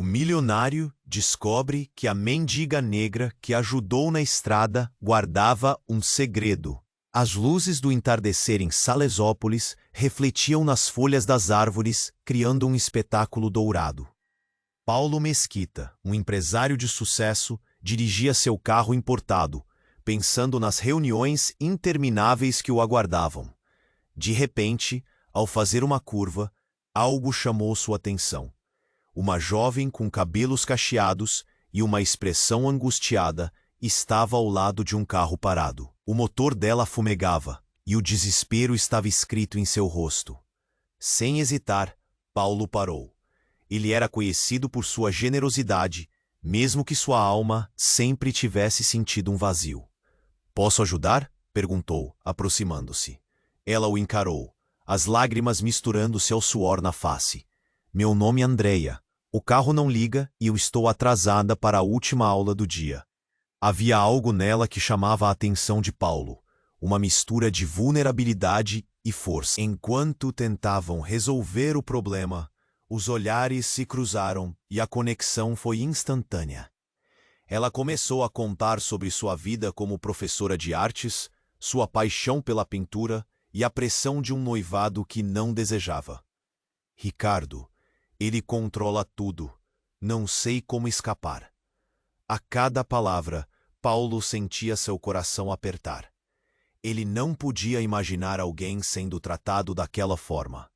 milionário descobre que a mendiga negra que ajudou na estrada guardava um segredo. As luzes do entardecer em Salesópolis refletiam nas folhas das árvores, criando um espetáculo dourado. Paulo Mesquita, um empresário de sucesso, dirigia seu carro importado, pensando nas reuniões intermináveis que o aguardavam. De repente, ao fazer uma curva, algo chamou sua atenção. Uma jovem com cabelos cacheados e uma expressão angustiada estava ao lado de um carro parado. O motor dela fumegava e o desespero estava escrito em seu rosto. Sem hesitar, Paulo parou. Ele era conhecido por sua generosidade, mesmo que sua alma sempre tivesse sentido um vazio. "Posso ajudar?" perguntou, aproximando-se. Ela o encarou, as lágrimas misturando-se ao suor na face. "Meu nome é Andreia. O carro não liga e eu estou atrasada para a última aula do dia." Havia algo nela que chamava a atenção de Paulo, uma mistura de vulnerabilidade e força. Enquanto tentavam resolver o problema, os olhares se cruzaram e a conexão foi instantânea. Ela começou a contar sobre sua vida como professora de artes, sua paixão pela pintura e a pressão de um noivado que não desejava. "Ricardo, ele controla tudo. Não sei como escapar." A cada palavra, Paulo sentia seu coração apertar. Ele não podia imaginar alguém sendo tratado daquela forma,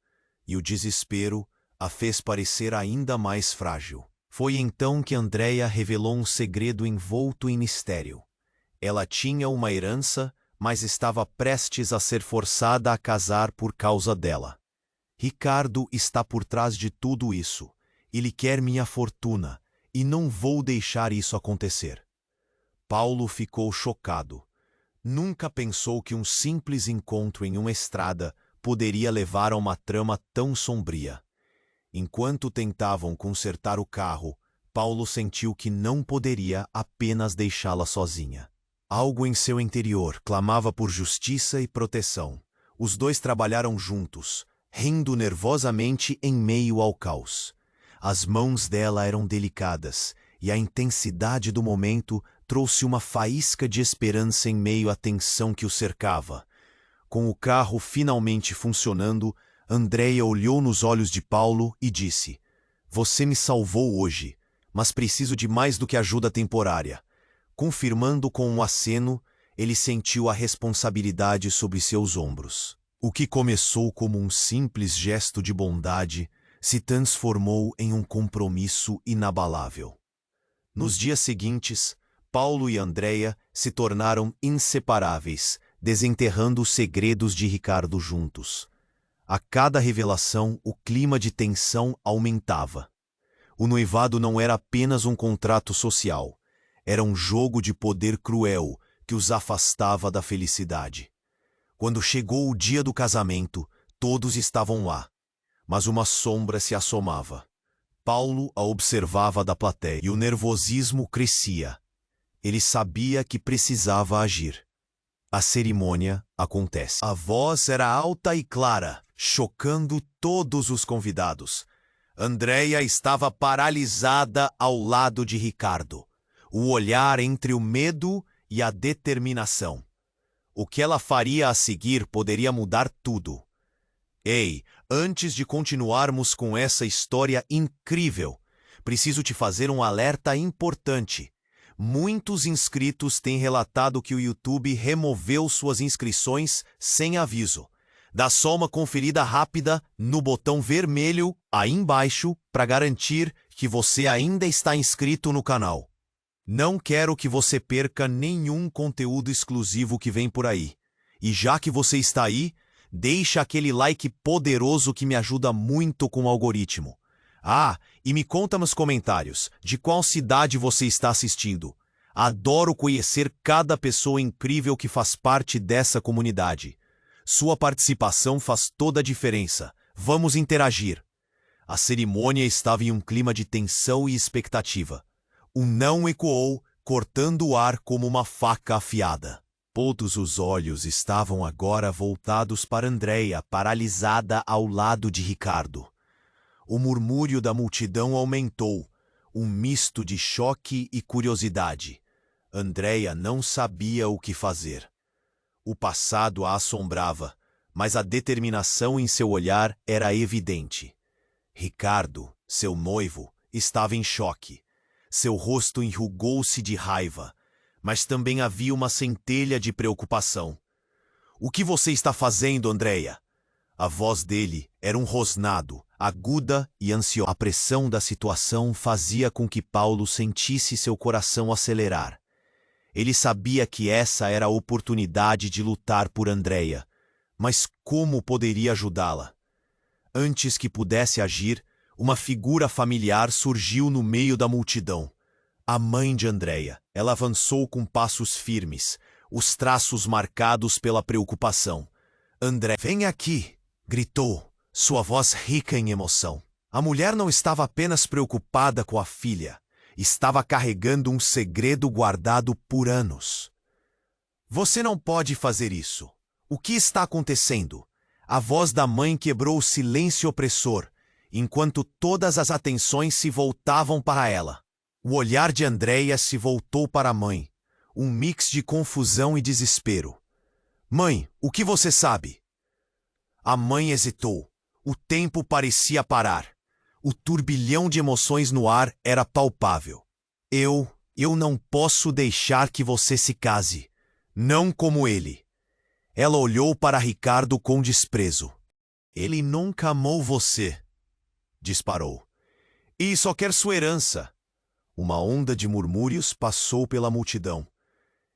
e o desespero a fez parecer ainda mais frágil. Foi então que Andreia revelou um segredo envolto em mistério. Ela tinha uma herança, mas estava prestes a ser forçada a casar por causa dela. "Ricardo está por trás de tudo isso. Ele quer minha fortuna, e não vou deixar isso acontecer." Paulo ficou chocado. Nunca pensou que um simples encontro em uma estrada poderia levar a uma trama tão sombria. Enquanto tentavam consertar o carro, Paulo sentiu que não poderia apenas deixá-la sozinha. Algo em seu interior clamava por justiça e proteção. Os dois trabalharam juntos, rindo nervosamente em meio ao caos. As mãos dela eram delicadas, e a intensidade do momento trouxe uma faísca de esperança em meio à tensão que o cercava. Com o carro finalmente funcionando, Andreia olhou nos olhos de Paulo e disse: "Você me salvou hoje, mas preciso de mais do que ajuda temporária." Confirmando com um aceno, ele sentiu a responsabilidade sobre seus ombros. O que começou como um simples gesto de bondade se transformou em um compromisso inabalável. Nos dias seguintes, Paulo e Andreia se tornaram inseparáveis, desenterrando os segredos de Ricardo juntos. A cada revelação, o clima de tensão aumentava. O noivado não era apenas um contrato social, era um jogo de poder cruel que os afastava da felicidade. Quando chegou o dia do casamento, todos estavam lá, mas uma sombra se assomava. Paulo a observava da plateia e o nervosismo crescia. Ele sabia que precisava agir. A cerimônia acontece. A voz era alta e clara, chocando todos os convidados. Andreia estava paralisada ao lado de Ricardo, o olhar entre o medo e a determinação. O que ela faria a seguir poderia mudar tudo. "Ei, antes de continuarmos com essa história incrível, preciso te fazer um alerta importante. Muitos inscritos têm relatado que o YouTube removeu suas inscrições sem aviso. Dá só uma conferida rápida no botão vermelho aí embaixo para garantir que você ainda está inscrito no canal. Não quero que você perca nenhum conteúdo exclusivo que vem por aí. E já que você está aí, deixa aquele like poderoso que me ajuda muito com o algoritmo. Ah, e me conta nos comentários de qual cidade você está assistindo. Adoro conhecer cada pessoa incrível que faz parte dessa comunidade. Sua participação faz toda a diferença. Vamos interagir." A cerimônia estava em um clima de tensão e expectativa. O não ecoou, cortando o ar como uma faca afiada. Todos os olhos estavam agora voltados para Andreia, paralisada ao lado de Ricardo. O murmúrio da multidão aumentou. um misto de choque e curiosidade. Andreia não sabia o que fazer. O passado a assombrava, mas a determinação em seu olhar era evidente. Ricardo, seu noivo, estava em choque. Seu rosto enrugou-se de raiva, mas também havia uma centelha de preocupação. "O que você está fazendo, Andreia?" A voz dele era um rosnado, aguda e ansiosa. A pressão da situação fazia com que Paulo sentisse seu coração acelerar. Ele sabia que essa era a oportunidade de lutar por Andreia, mas como poderia ajudá-la? Antes que pudesse agir, uma figura familiar surgiu no meio da multidão. A mãe de Andreia. Ela avançou com passos firmes, os traços marcados pela preocupação. "André, vem aqui!" gritou, sua voz rica em emoção. A mulher não estava apenas preocupada com a filha, estava carregando um segredo guardado por anos. "Você não pode fazer isso. O que está acontecendo?" A voz da mãe quebrou o silêncio opressor, enquanto todas as atenções se voltavam para ela. O olhar de Andreia se voltou para a mãe, um mix de confusão e desespero. "Mãe, o que você sabe?" A mãe hesitou. O tempo parecia parar. O turbilhão de emoções no ar era palpável. Eu não posso deixar que você se case. Não como ele." Ela olhou para Ricardo com desprezo. "Ele nunca amou você", disparou. "E só quer sua herança." Uma onda de murmúrios passou pela multidão.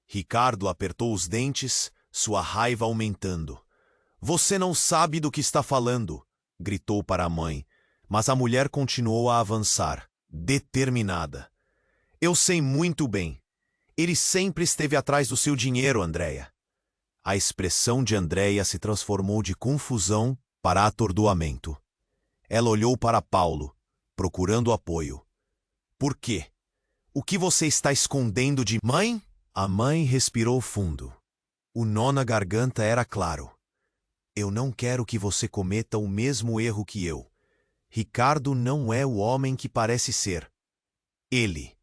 Ricardo apertou os dentes, sua raiva aumentando. "Você não sabe do que está falando", gritou para a mãe, mas a mulher continuou a avançar, determinada. "Eu sei muito bem. Ele sempre esteve atrás do seu dinheiro, Andreia." A expressão de Andreia se transformou de confusão para atordoamento. Ela olhou para Paulo, procurando apoio. "Por quê? O que você está escondendo de mãe?" A mãe respirou fundo. O nó na garganta era claro. "Eu não quero que você cometa o mesmo erro que eu. Ricardo não é o homem que parece ser." Ele.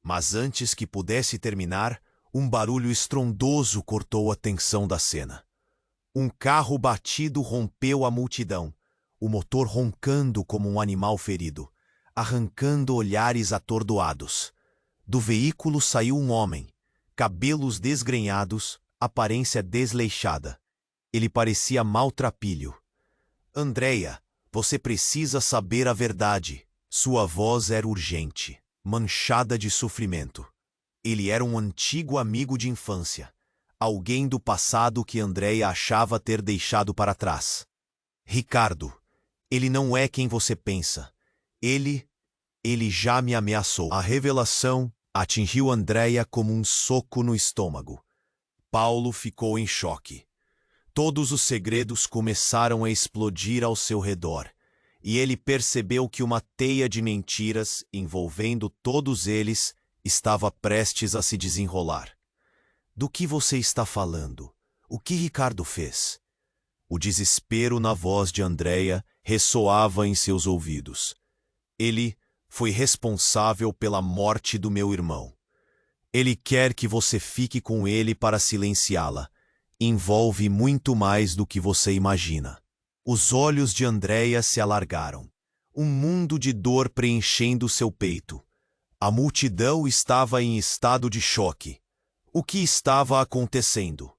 Mas antes que pudesse terminar, um barulho estrondoso cortou a tensão da cena. Um carro batido rompeu a multidão, o motor roncando como um animal ferido, arrancando olhares atordoados. Do veículo saiu um homem, cabelos desgrenhados, aparência desleixada. Ele parecia maltrapilho. "Andreia, você precisa saber a verdade." Sua voz era urgente, manchada de sofrimento. Ele era um antigo amigo de infância, alguém do passado que Andreia achava ter deixado para trás. "Ricardo, ele não é quem você pensa. Ele já me ameaçou." A revelação atingiu Andreia como um soco no estômago. Paulo ficou em choque. Todos os segredos começaram a explodir ao seu redor, e ele percebeu que uma teia de mentiras, envolvendo todos eles, estava prestes a se desenrolar. "Do que você está falando? O que Ricardo fez?" O desespero na voz de Andreia ressoava em seus ouvidos. "Ele foi responsável pela morte do meu irmão. Ele quer que você fique com ele para silenciá-la. Envolve muito mais do que você imagina." Os olhos de Andreia se alargaram. Um mundo de dor preenchendo seu peito. A multidão estava em estado de choque. O que estava acontecendo?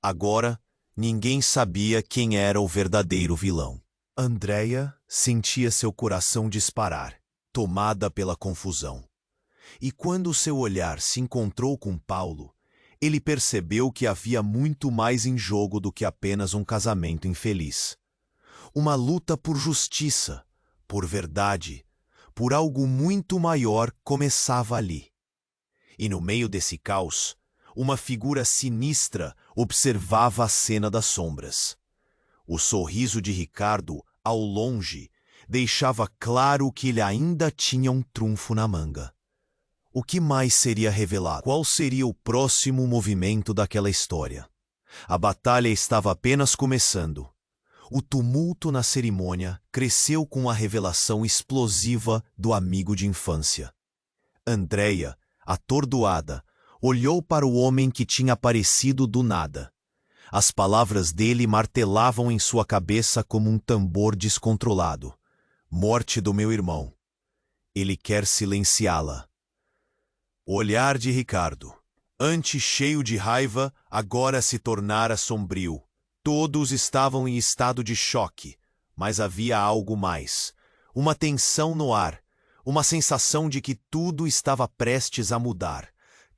Agora, ninguém sabia quem era o verdadeiro vilão. Andreia sentia seu coração disparar, tomada pela confusão. E quando seu olhar se encontrou com Paulo, ele percebeu que havia muito mais em jogo do que apenas um casamento infeliz. Uma luta por justiça, por verdade, por algo muito maior começava ali. E no meio desse caos, uma figura sinistra observava a cena das sombras. O sorriso de Ricardo, ao longe, deixava claro que ele ainda tinha um trunfo na manga. O que mais seria revelado? Qual seria o próximo movimento daquela história? A batalha estava apenas começando. O tumulto na cerimônia cresceu com a revelação explosiva do amigo de infância. Andréia, atordoada, olhou para o homem que tinha aparecido do nada. As palavras dele martelavam em sua cabeça como um tambor descontrolado. Morte do meu irmão. Ele quer silenciá-la. O olhar de Ricardo, antes cheio de raiva, agora se tornara sombrio. Todos estavam em estado de choque, mas havia algo mais. Uma tensão no ar, uma sensação de que tudo estava prestes a mudar.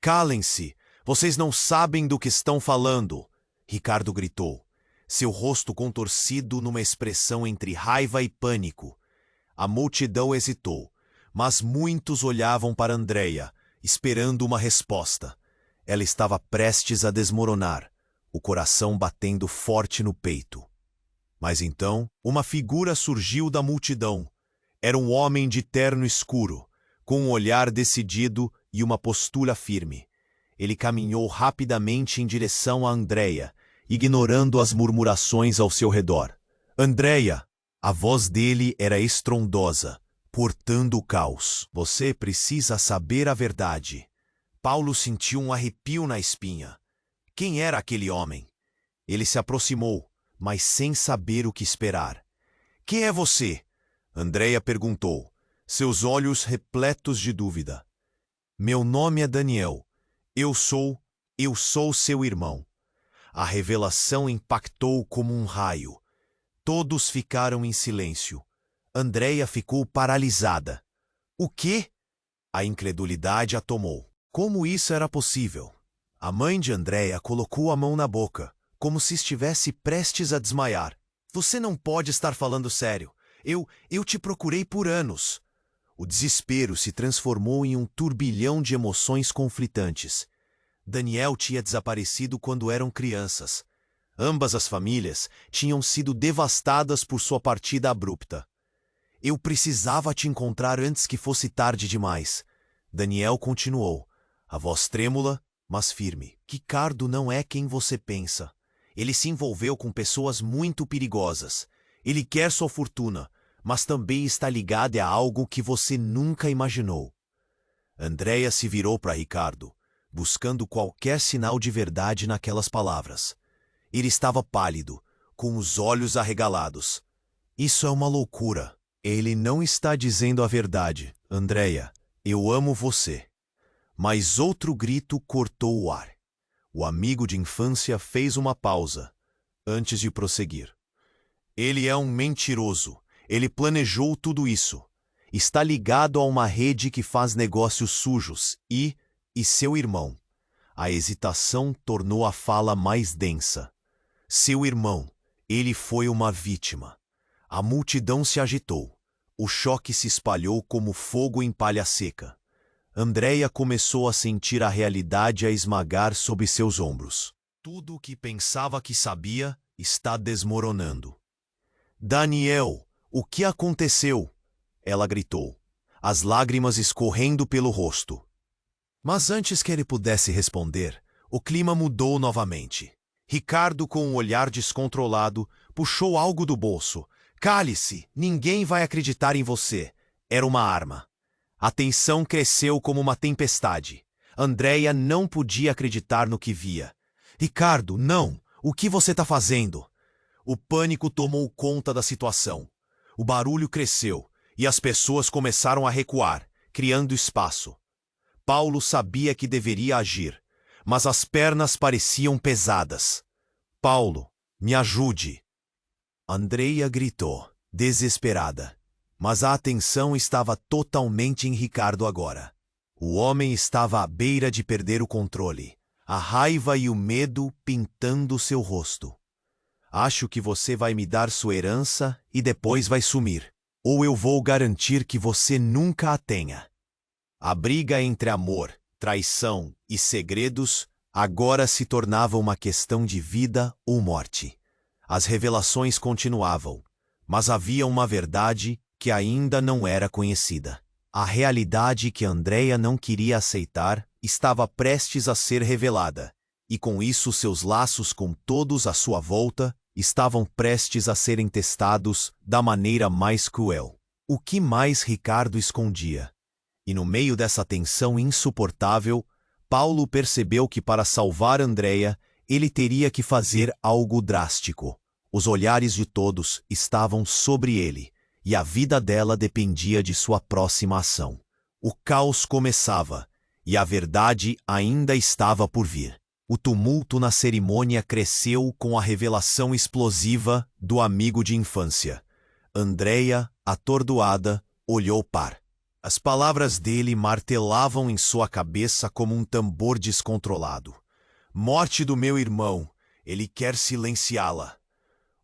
Calem-se, vocês não sabem do que estão falando, Ricardo gritou, seu rosto contorcido numa expressão entre raiva e pânico. A multidão hesitou, mas muitos olhavam para Andréia, esperando uma resposta. Ela estava prestes a desmoronar, o coração batendo forte no peito. Mas então, uma figura surgiu da multidão. Era um homem de terno escuro, com um olhar decidido e uma postura firme. Ele caminhou rapidamente em direção a Andréia, ignorando as murmurações ao seu redor. Andréia! A voz dele era estrondosa, portando o caos. Você precisa saber a verdade. Paulo sentiu um arrepio na espinha. Quem era aquele homem? Ele se aproximou, mas sem saber o que esperar. Quem é você? Andréia perguntou, seus olhos repletos de dúvida. Meu nome é Daniel. Eu sou seu irmão. A revelação impactou como um raio. Todos ficaram em silêncio. Andréia ficou paralisada. O quê? A incredulidade a tomou. Como isso era possível? A mãe de Andréia colocou a mão na boca, como se estivesse prestes a desmaiar. Você não pode estar falando sério. Eu te procurei por anos. O desespero se transformou em um turbilhão de emoções conflitantes. Daniel tinha desaparecido quando eram crianças. Ambas as famílias tinham sido devastadas por sua partida abrupta. Eu precisava te encontrar antes que fosse tarde demais. Daniel continuou, a voz trêmula, mas firme. Ricardo não é quem você pensa. Ele se envolveu com pessoas muito perigosas. Ele quer sua fortuna, mas também está ligado a algo que você nunca imaginou. Andréia se virou para Ricardo, buscando qualquer sinal de verdade naquelas palavras. Ele estava pálido, com os olhos arregalados. Isso é uma loucura. Ele não está dizendo a verdade, Andréia. Eu amo você. Mas outro grito cortou o ar. O amigo de infância fez uma pausa, antes de prosseguir. Ele é um mentiroso. Ele planejou tudo isso. Está ligado a uma rede que faz negócios sujos e seu irmão. A hesitação tornou a fala mais densa. Seu irmão, ele foi uma vítima. A multidão se agitou. O choque se espalhou como fogo em palha seca. Andréia começou a sentir a realidade a esmagar sob seus ombros. Tudo o que pensava que sabia está desmoronando. Daniel, o que aconteceu? Ela gritou, as lágrimas escorrendo pelo rosto. Mas antes que ele pudesse responder, o clima mudou novamente. Ricardo, com um olhar descontrolado, puxou algo do bolso. Cale-se, ninguém vai acreditar em você. Era uma arma. A tensão cresceu como uma tempestade. Andréia não podia acreditar no que via. Ricardo, não! O que você está fazendo? O pânico tomou conta da situação. O barulho cresceu e as pessoas começaram a recuar, criando espaço. Paulo sabia que deveria agir, mas as pernas pareciam pesadas. Paulo, me ajude! Andréia gritou, desesperada. Mas a atenção estava totalmente em Ricardo agora. O homem estava à beira de perder o controle, a raiva e o medo pintando seu rosto. Acho que você vai me dar sua herança e depois vai sumir, ou eu vou garantir que você nunca a tenha. A briga entre amor, traição e segredos agora se tornava uma questão de vida ou morte. As revelações continuavam, mas havia uma verdade que ainda não era conhecida. A realidade que Andréia não queria aceitar estava prestes a ser revelada, e com isso seus laços com todos à sua volta estavam prestes a serem testados da maneira mais cruel. O que mais Ricardo escondia? E no meio dessa tensão insuportável, Paulo percebeu que para salvar Andréia, ele teria que fazer algo drástico. Os olhares de todos estavam sobre ele, e a vida dela dependia de sua próxima ação. O caos começava, e a verdade ainda estava por vir. O tumulto na cerimônia cresceu com a revelação explosiva do amigo de infância. Andréia, atordoada, olhou para. As palavras dele martelavam em sua cabeça como um tambor descontrolado. Morte do meu irmão, ele quer silenciá-la.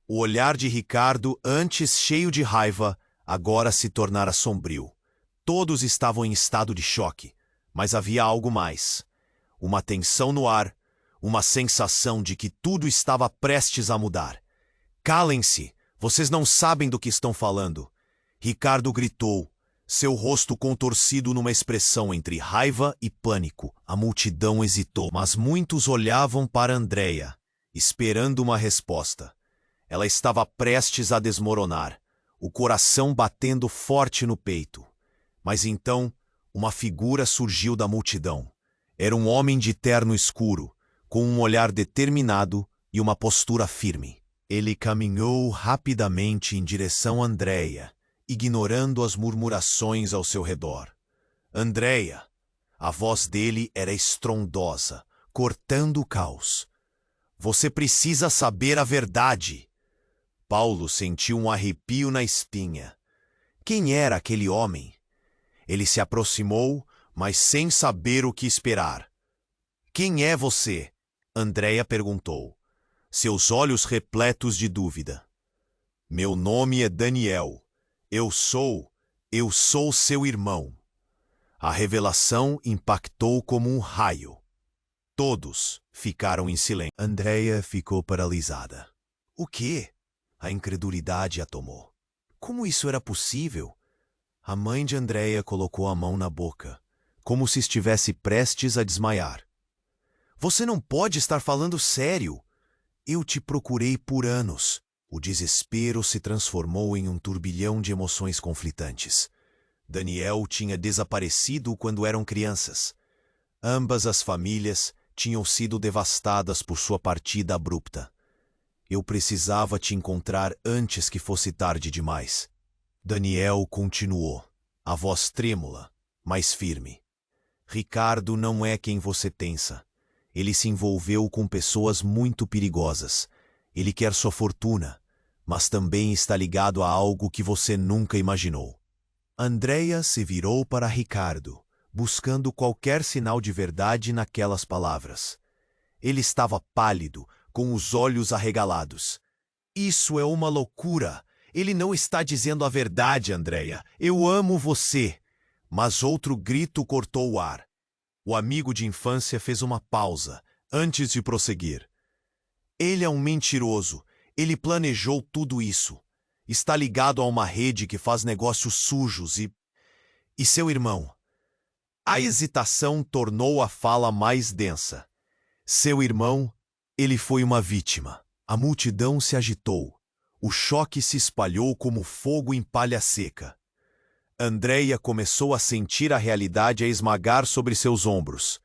O olhar de Ricardo, antes cheio de raiva, agora se tornara sombrio. Todos estavam em estado de choque, mas havia algo mais. Uma tensão no ar, uma sensação de que tudo estava prestes a mudar. Calem-se, vocês não sabem do que estão falando. Ricardo gritou, seu rosto contorcido numa expressão entre raiva e pânico. A multidão hesitou, mas muitos olhavam para Andréia, esperando uma resposta. Ela estava prestes a desmoronar, o coração batendo forte no peito. Mas então, uma figura surgiu da multidão. Era um homem de terno escuro, com um olhar determinado e uma postura firme. Ele caminhou rapidamente em direção a Andréia, ignorando as murmurações ao seu redor. Andréia, a voz dele era estrondosa, cortando o caos. Você precisa saber a verdade. Paulo sentiu um arrepio na espinha. Quem era aquele homem? Ele se aproximou, mas sem saber o que esperar. Quem é você? Andréia perguntou, seus olhos repletos de dúvida. Meu nome é Daniel. Eu sou seu irmão. A revelação impactou como um raio. Todos ficaram em silêncio. Andréia ficou paralisada. O quê? A incredulidade a tomou. Como isso era possível? A mãe de Andréia colocou a mão na boca, como se estivesse prestes a desmaiar. Você não pode estar falando sério. Eu te procurei por anos. O desespero se transformou em um turbilhão de emoções conflitantes. Daniel tinha desaparecido quando eram crianças. Ambas as famílias tinham sido devastadas por sua partida abrupta. Eu precisava te encontrar antes que fosse tarde demais. Daniel continuou, a voz trêmula, mas firme. Ricardo não é quem você pensa. Ele se envolveu com pessoas muito perigosas. Ele quer sua fortuna, mas também está ligado a algo que você nunca imaginou. Andréia se virou para Ricardo, buscando qualquer sinal de verdade naquelas palavras. Ele estava pálido, com os olhos arregalados. Isso é uma loucura. Ele não está dizendo a verdade, Andréia. Eu amo você. Mas outro grito cortou o ar. O amigo de infância fez uma pausa, antes de prosseguir. Ele é um mentiroso. Ele planejou tudo isso. Está ligado a uma rede que faz negócios sujos e seu irmão. A hesitação tornou a fala mais densa. Seu irmão, ele foi uma vítima. A multidão se agitou. O choque se espalhou como fogo em palha seca. Andréia começou a sentir a realidade a esmagar sobre seus ombros.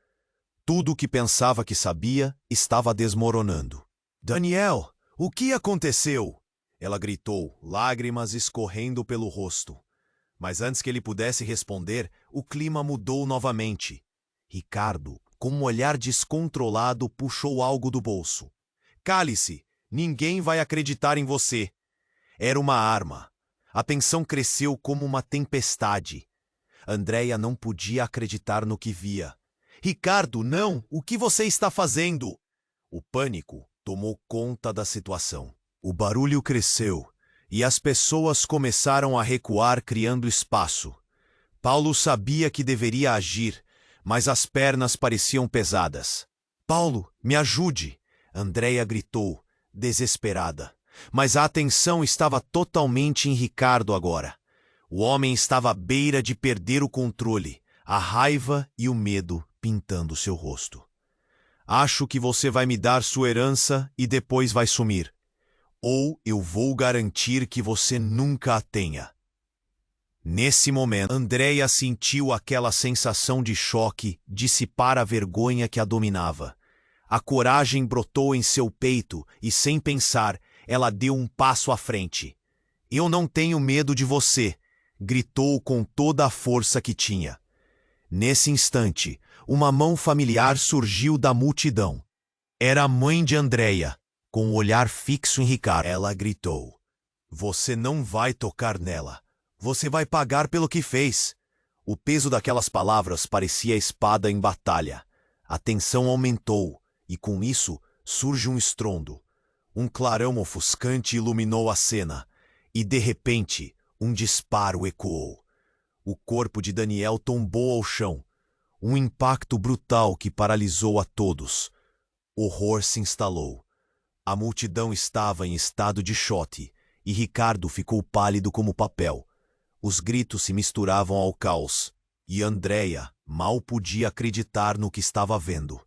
Tudo o que pensava que sabia estava desmoronando. Daniel, o que aconteceu? Ela gritou, lágrimas escorrendo pelo rosto. Mas antes que ele pudesse responder, o clima mudou novamente. Ricardo, com um olhar descontrolado, puxou algo do bolso. Cale-se, ninguém vai acreditar em você. Era uma arma. A tensão cresceu como uma tempestade. Andréia não podia acreditar no que via. Ricardo, não! O que você está fazendo? O pânico tomou conta da situação. O barulho cresceu e as pessoas começaram a recuar, criando espaço. Paulo sabia que deveria agir, mas as pernas pareciam pesadas. Paulo, me ajude! Andréia gritou, desesperada. Mas a atenção estava totalmente em Ricardo agora. O homem estava à beira de perder o controle, a raiva e o medo pintando seu rosto. Acho que você vai me dar sua herança e depois vai sumir. ou eu vou garantir que você nunca a tenha. Nesse momento, Andreia sentiu aquela sensação de choque dissipar a vergonha que a dominava. A coragem brotou em seu peito e, sem pensar, ela deu um passo à frente. Eu não tenho medo de você, gritou com toda a força que tinha. Nesse instante, uma mão familiar surgiu da multidão. Era a mãe de Andreia, com o olhar fixo em Ricardo. Ela gritou: "Você não vai tocar nela. Você vai pagar pelo que fez." O peso daquelas palavras parecia espada em batalha. A tensão aumentou, e com isso surge um estrondo. Um clarão ofuscante iluminou a cena, e de repente, um disparo ecoou. O corpo de Daniel tombou ao chão. Um impacto brutal que paralisou a todos. Horror se instalou. A multidão estava em estado de choque, e Ricardo ficou pálido como papel. Os gritos se misturavam ao caos, e Andreia mal podia acreditar no que estava vendo.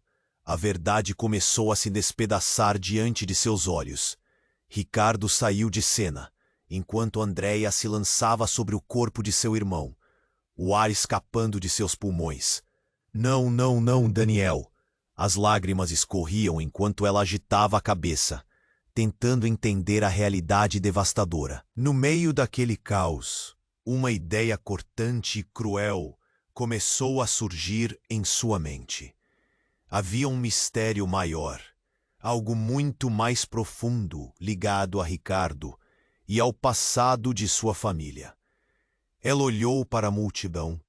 A verdade começou a se despedaçar diante de seus olhos. Ricardo saiu de cena, enquanto Andreia se lançava sobre o corpo de seu irmão, o ar escapando de seus pulmões. "Não, não, não, Daniel!" As lágrimas escorriam enquanto ela agitava a cabeça, tentando entender a realidade devastadora. No meio daquele caos, uma ideia cortante e cruel começou a surgir em sua mente. Havia um mistério maior, algo muito mais profundo ligado a Ricardo e ao passado de sua família. Ela olhou para a multidão.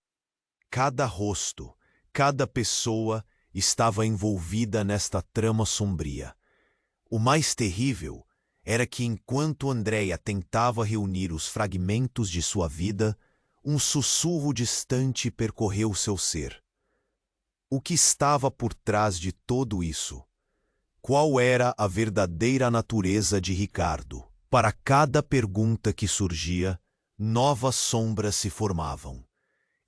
Cada rosto, cada pessoa estava envolvida nesta trama sombria. O mais terrível era que, enquanto Andreia tentava reunir os fragmentos de sua vida, um sussurro distante percorreu seu ser. O que estava por trás de tudo isso? Qual era a verdadeira natureza de Ricardo? Para cada pergunta que surgia, novas sombras se formavam.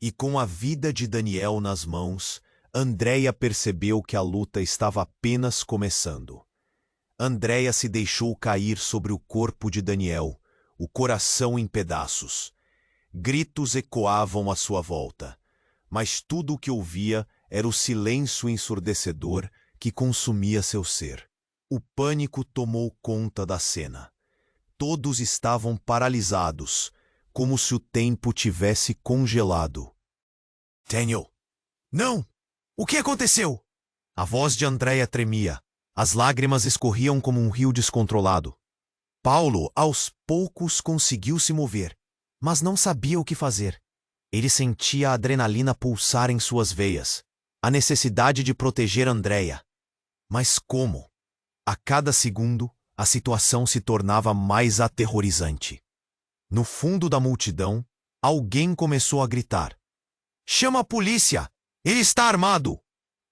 E com a vida de Daniel nas mãos, Andreia percebeu que a luta estava apenas começando. Andreia se deixou cair sobre o corpo de Daniel, o coração em pedaços. Gritos ecoavam à sua volta, mas tudo o que ouvia era o silêncio ensurdecedor que consumia seu ser. O pânico tomou conta da cena. Todos estavam paralisados, como se o tempo tivesse congelado. "Daniel! Não! O que aconteceu?" A voz de Andreia tremia. As lágrimas escorriam como um rio descontrolado. Paulo, aos poucos, conseguiu se mover, mas não sabia o que fazer. Ele sentia a adrenalina pulsar em suas veias, a necessidade de proteger Andreia. Mas como? A cada segundo, a situação se tornava mais aterrorizante. No fundo da multidão, alguém começou a gritar: "Chama a polícia! Ele está armado!"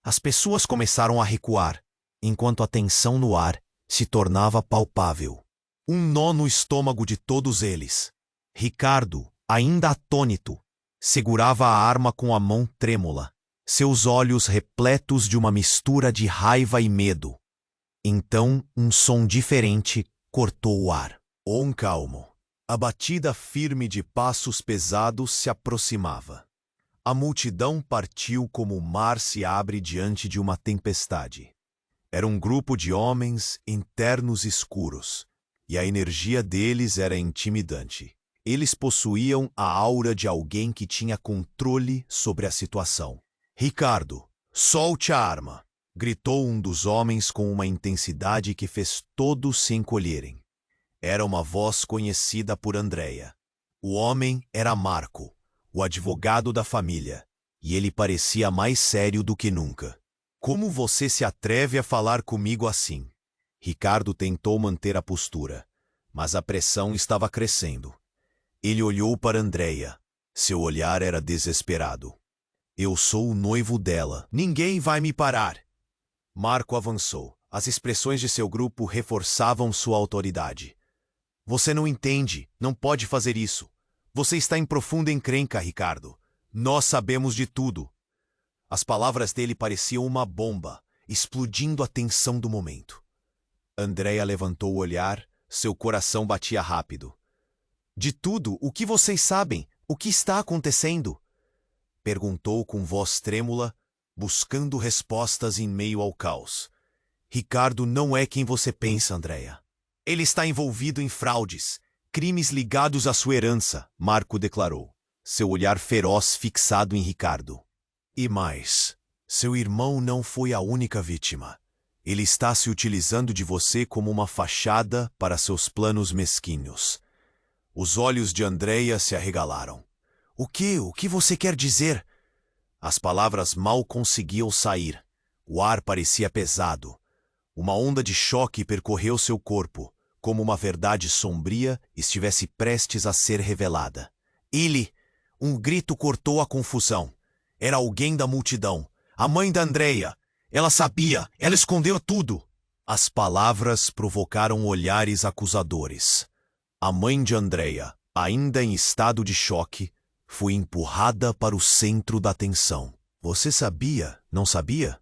As pessoas começaram a recuar, enquanto a tensão no ar se tornava palpável. Um nó no estômago de todos eles. Ricardo, ainda atônito, segurava a arma com a mão trêmula, seus olhos repletos de uma mistura de raiva e medo. Então, um som diferente cortou o ar. Um calmo. A batida firme de passos pesados se aproximava. A multidão partiu como o mar se abre diante de uma tempestade. Era um grupo de homens em ternos escuros, e a energia deles era intimidante. Eles possuíam a aura de alguém que tinha controle sobre a situação. "Ricardo, solte a arma!" gritou um dos homens com uma intensidade que fez todos se encolherem. Era uma voz conhecida por Andreia. O homem era Marco, o advogado da família, e ele parecia mais sério do que nunca. "Como você se atreve a falar comigo assim?" Ricardo tentou manter a postura, mas a pressão estava crescendo. Ele olhou para Andreia. Seu olhar era desesperado. "Eu sou o noivo dela. Ninguém vai me parar." Marco avançou. As expressões de seu grupo reforçavam sua autoridade. "Você não entende. Não pode fazer isso. Você está em profunda encrenca, Ricardo. Nós sabemos de tudo." As palavras dele pareciam uma bomba, explodindo a tensão do momento. Andreia levantou o olhar, Seu coração batia rápido. De tudo o que vocês sabem, o que está acontecendo? Perguntou com voz trêmula, buscando respostas em meio ao caos. Ricardo não é quem você pensa, Andréia. Ele está envolvido em fraudes, crimes ligados à sua herança, Marco declarou, seu olhar feroz fixado em Ricardo. E mais, seu irmão não foi a única vítima. Ele está se utilizando de você como uma fachada para seus planos mesquinhos. Os olhos de Andréia se arregalaram. O que você quer dizer? As palavras mal conseguiam sair. O ar parecia pesado. Uma onda de choque percorreu seu corpo, como uma verdade sombria estivesse prestes a ser revelada. Um grito cortou a confusão. Era alguém da multidão. A mãe da Andréia. Ela sabia. Ela escondeu tudo. As palavras provocaram olhares acusadores. A mãe de Andréia, ainda em estado de choque, foi empurrada para o centro da atenção. Você sabia, não sabia?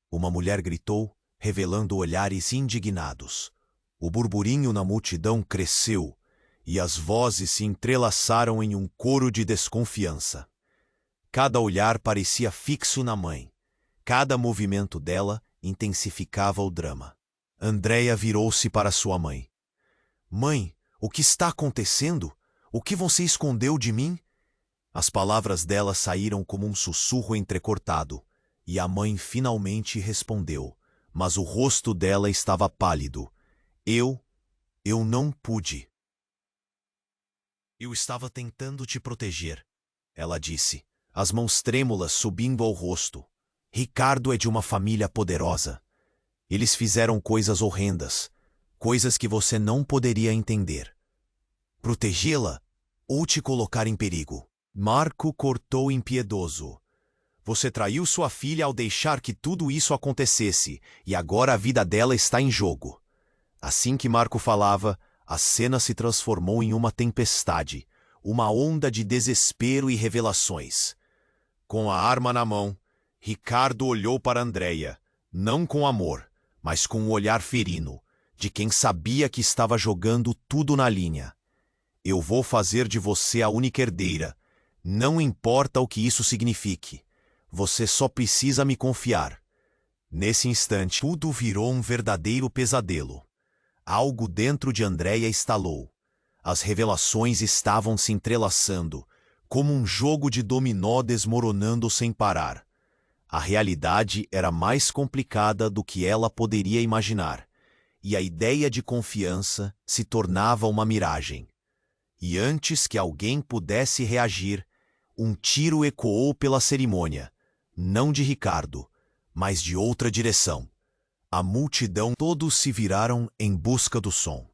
Uma mulher gritou, revelando olhares indignados. O burburinho na multidão cresceu, e as vozes se entrelaçaram em um coro de desconfiança. Cada olhar parecia fixo na mãe. Cada movimento dela intensificava o drama. Andréia virou-se para sua mãe. Mãe, o que está acontecendo? O que você escondeu de mim? As palavras dela saíram como um sussurro entrecortado, e a mãe finalmente respondeu, mas o rosto dela estava pálido. Eu não pude. Eu estava tentando te proteger, ela disse, as mãos trêmulas subindo ao rosto. Ricardo é de uma família poderosa. Eles fizeram coisas horrendas, coisas que você não poderia entender. Protegê-la ou te colocar em perigo? Marco cortou impiedoso. Você traiu sua filha ao deixar que tudo isso acontecesse, e agora a vida dela está em jogo. Assim que Marco falava, a cena se transformou em uma tempestade, uma onda de desespero e revelações. Com a arma na mão, Ricardo olhou para Andréia, não com amor, mas com um olhar ferino, de quem sabia que estava jogando tudo na linha. Eu vou fazer de você a única herdeira. Não importa o que isso signifique. Você só precisa me confiar. Nesse instante, tudo virou um verdadeiro pesadelo. Algo dentro de Andréia estalou. As revelações estavam se entrelaçando, como um jogo de dominó desmoronando sem parar. A realidade era mais complicada do que ela poderia imaginar, e a ideia de confiança se tornava uma miragem. E antes que alguém pudesse reagir, um tiro ecoou pela cerimônia, não de Ricardo, mas de outra direção. A multidão, todos se viraram em busca do som.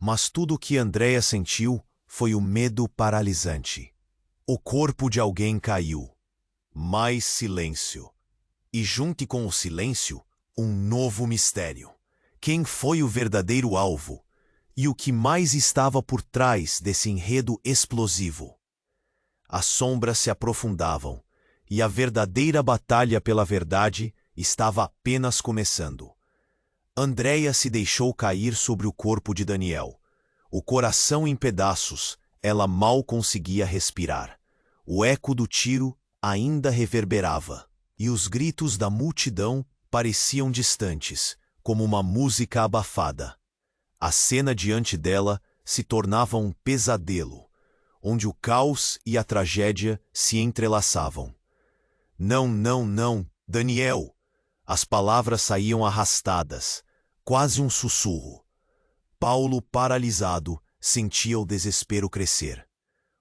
Mas tudo o que Andréia sentiu foi o medo paralisante. O corpo de alguém caiu. Mais silêncio. E junto com o silêncio, um novo mistério. Quem foi o verdadeiro alvo? E o que mais estava por trás desse enredo explosivo? As sombras se aprofundavam, e a verdadeira batalha pela verdade estava apenas começando. Andréia se deixou cair sobre o corpo de Daniel. O coração em pedaços, ela mal conseguia respirar. O eco do tiro ainda reverberava, e os gritos da multidão pareciam distantes, como uma música abafada. A cena diante dela se tornava um pesadelo, onde o caos e a tragédia se entrelaçavam. Não, Daniel! As palavras saíam arrastadas, quase um sussurro. Paulo, paralisado, sentia o desespero crescer.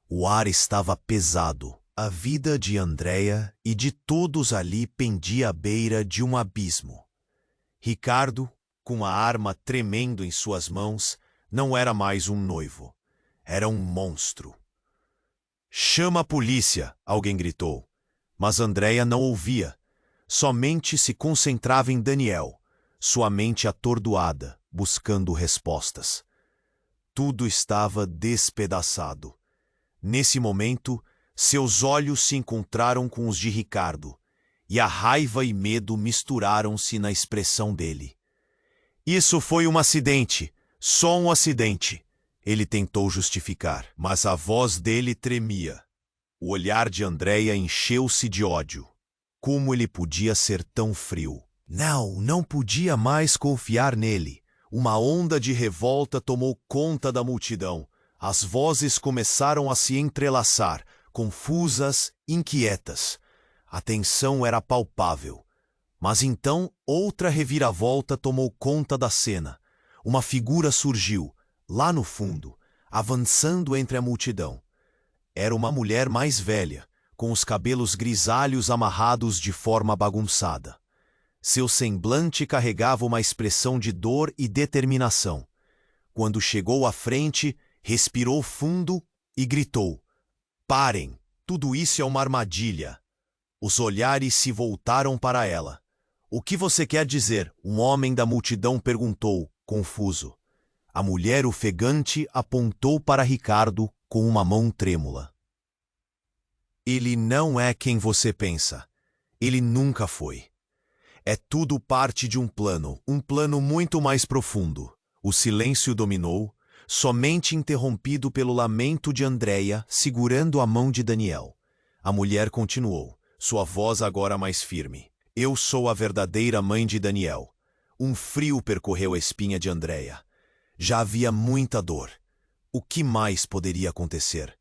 O ar estava pesado. A vida de Andréia e de todos ali pendia à beira de um abismo. Ricardo, com a arma tremendo em suas mãos, não era mais um noivo. Era um monstro. Chama a polícia! Alguém gritou. Mas Andréia não ouvia. Somente se concentrava em Daniel, sua mente atordoada, buscando respostas. Tudo estava despedaçado. Nesse momento, seus olhos se encontraram com os de Ricardo, e a raiva e medo misturaram-se na expressão dele. Isso foi um acidente. Só um acidente, ele tentou justificar, mas a voz dele tremia. O olhar de Andreia encheu-se de ódio. Como ele podia ser tão frio? Não podia mais confiar nele. Uma onda de revolta tomou conta da multidão. As vozes começaram a se entrelaçar, confusas, inquietas. A tensão era palpável. Mas então outra reviravolta tomou conta da cena. Uma figura surgiu, lá no fundo, avançando entre a multidão. Era uma mulher mais velha, com os cabelos grisalhos amarrados de forma bagunçada. Seu semblante carregava uma expressão de dor e determinação. Quando chegou à frente, respirou fundo e gritou: "Parem! Tudo isso é uma armadilha!" Os olhares se voltaram para ela. "O que você quer dizer?" Um homem da multidão perguntou, confuso. A mulher ofegante apontou para Ricardo com uma mão trêmula. "Ele não é quem você pensa. Ele nunca foi. É tudo parte de um plano muito mais profundo." O silêncio dominou, somente interrompido pelo lamento de Andreia segurando a mão de Daniel. A mulher continuou, sua voz agora mais firme. "Eu sou a verdadeira mãe de Daniel." Um frio percorreu a espinha de Andreia. Já havia muita dor. O que mais poderia acontecer?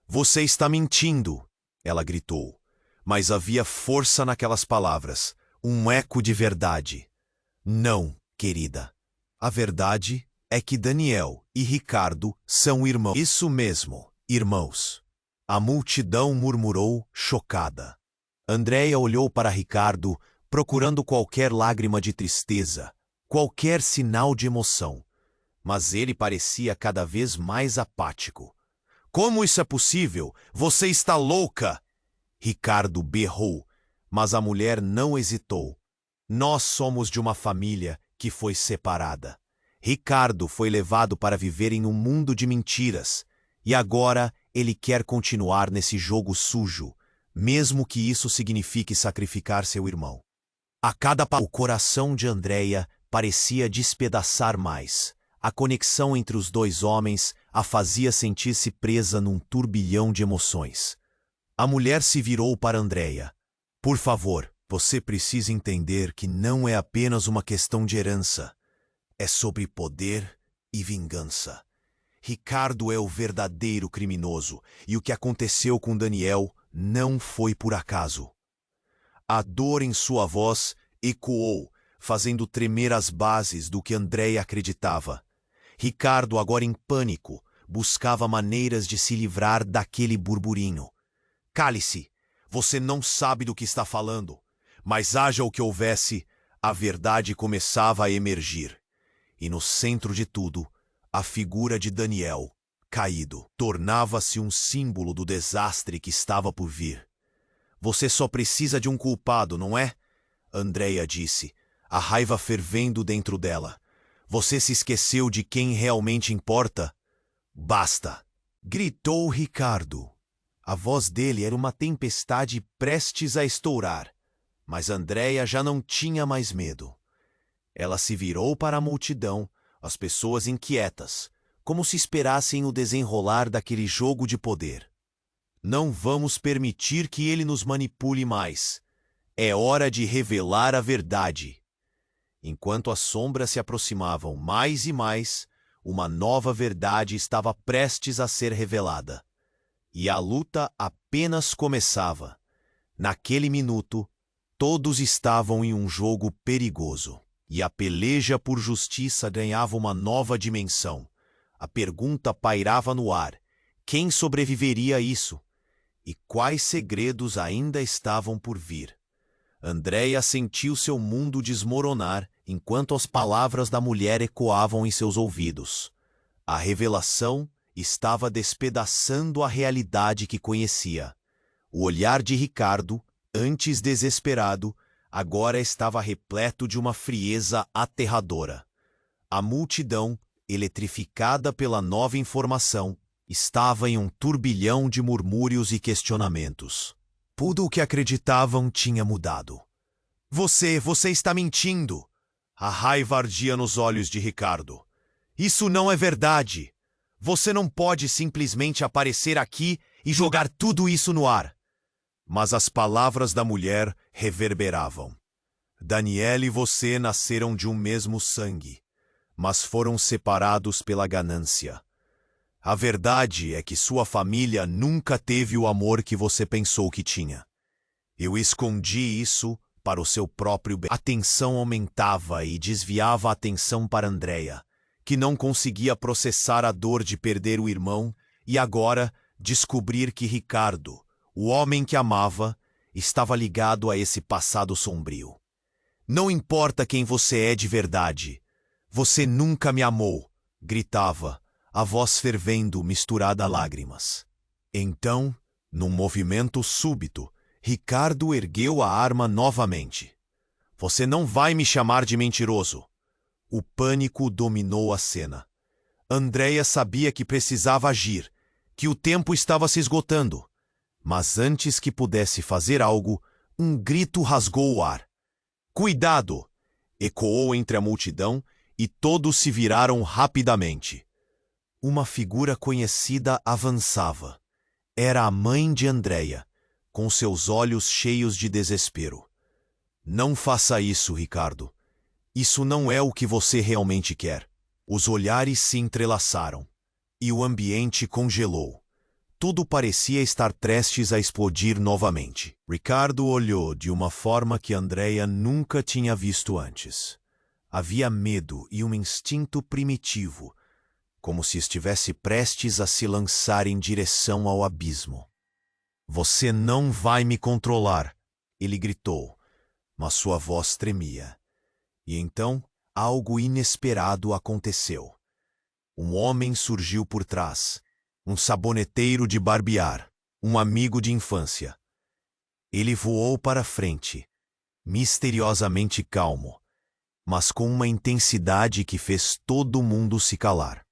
"Você está mentindo!" ela gritou. Mas havia força naquelas palavras, um eco de verdade. "Não, querida. A verdade é que Daniel e Ricardo são irmãos." "Isso mesmo, irmãos." A multidão murmurou, chocada. Andreia olhou para Ricardo, procurando qualquer lágrima de tristeza, qualquer sinal de emoção. Mas ele parecia cada vez mais apático. "Como isso é possível? Você está louca!" Ricardo berrou, mas a mulher não hesitou. "Nós somos de uma família que foi separada. Ricardo foi levado para viver em um mundo de mentiras, e agora ele quer continuar nesse jogo sujo, mesmo que isso signifique sacrificar seu irmão." A cada passo, o coração de Andreia parecia despedaçar mais. A conexão entre os dois homens a fazia sentir-se presa num turbilhão de emoções. A mulher se virou para Andreia. "Por favor, você precisa entender que não é apenas uma questão de herança. É sobre poder e vingança. Ricardo é o verdadeiro criminoso, e o que aconteceu com Daniel não foi por acaso." A dor em sua voz ecoou, fazendo tremer as bases do que Andreia acreditava. Ricardo, agora em pânico, buscava maneiras de se livrar daquele burburinho. "Cale-se! Você não sabe do que está falando." Mas haja o que houvesse, a verdade começava a emergir. E no centro de tudo, a figura de Daniel, caído, tornava-se um símbolo do desastre que estava por vir. "Você só precisa de um culpado, não é?" Andreia disse, a raiva fervendo dentro dela. "Você se esqueceu de quem realmente importa?" "Basta!" gritou Ricardo. A voz dele era uma tempestade prestes a estourar, mas Andreia já não tinha mais medo. Ela se virou para a multidão, as pessoas inquietas, como se esperassem o desenrolar daquele jogo de poder. "Não vamos permitir que ele nos manipule mais. É hora de revelar a verdade." Enquanto as sombras se aproximavam mais e mais, uma nova verdade estava prestes a ser revelada. E a luta apenas começava. Naquele minuto, todos estavam em um jogo perigoso. E a peleja por justiça ganhava uma nova dimensão. A pergunta pairava no ar: quem sobreviveria a isso? E quais segredos ainda estavam por vir? Andreia sentiu seu mundo desmoronar enquanto as palavras da mulher ecoavam em seus ouvidos. A revelação estava despedaçando a realidade que conhecia. O olhar de Ricardo, antes desesperado, agora estava repleto de uma frieza aterradora. A multidão, eletrificada pela nova informação, estava em um turbilhão de murmúrios e questionamentos. Tudo o que acreditavam tinha mudado. Você está mentindo!" A raiva ardia nos olhos de Ricardo. Isso não é verdade. Você não pode simplesmente aparecer aqui e jogar tudo isso no ar. Mas as palavras da mulher reverberavam. Daniel e você nasceram de um mesmo sangue, mas foram separados pela ganância. A verdade é que sua família nunca teve o amor que você pensou que tinha. Eu escondi isso para o seu próprio bem. A tensão aumentava e desviava a atenção para Andrea, que não conseguia processar a dor de perder o irmão e agora descobrir que Ricardo, o homem que amava, estava ligado a esse passado sombrio. Não importa quem você é de verdade. Você nunca me amou, gritava, a voz fervendo misturada a lágrimas. Então, num movimento súbito, Ricardo ergueu a arma novamente. Você não vai me chamar de mentiroso. O pânico dominou a cena. Andrea sabia que precisava agir, que o tempo estava se esgotando. Mas antes que pudesse fazer algo, um grito rasgou o ar. Cuidado! Ecoou entre a multidão e todos se viraram rapidamente. Uma figura conhecida avançava. Era a mãe de Andrea, com seus olhos cheios de desespero. Não faça isso, Ricardo. Isso não é o que você realmente quer. Os olhares se entrelaçaram e o ambiente congelou. Tudo parecia estar prestes a explodir novamente. Ricardo olhou de uma forma que Andrea nunca tinha visto antes. Havia medo e um instinto primitivo, como se estivesse prestes a se lançar em direção ao abismo. Você não vai me controlar, ele gritou, mas sua voz tremia. E então, algo inesperado aconteceu. Um homem surgiu por trás. Um saboneteiro de barbear, um amigo de infância. Ele voou para frente, misteriosamente calmo, mas com uma intensidade que fez todo mundo se calar.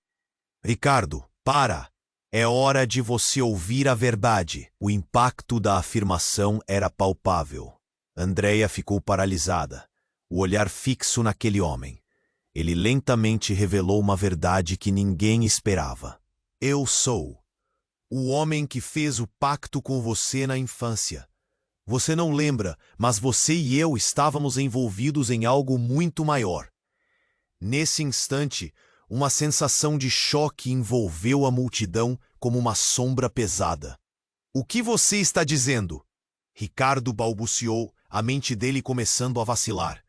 Ricardo, para! É hora de você ouvir a verdade. O impacto da afirmação era palpável. Andrea ficou paralisada, o olhar fixo naquele homem. Ele lentamente revelou uma verdade que ninguém esperava. Eu sou o homem que fez o pacto com você na infância. Você não lembra, mas você e eu estávamos envolvidos em algo muito maior. Nesse instante, uma sensação de choque envolveu a multidão como uma sombra pesada. O que você está dizendo? Ricardo balbuciou, a mente dele começando a vacilar.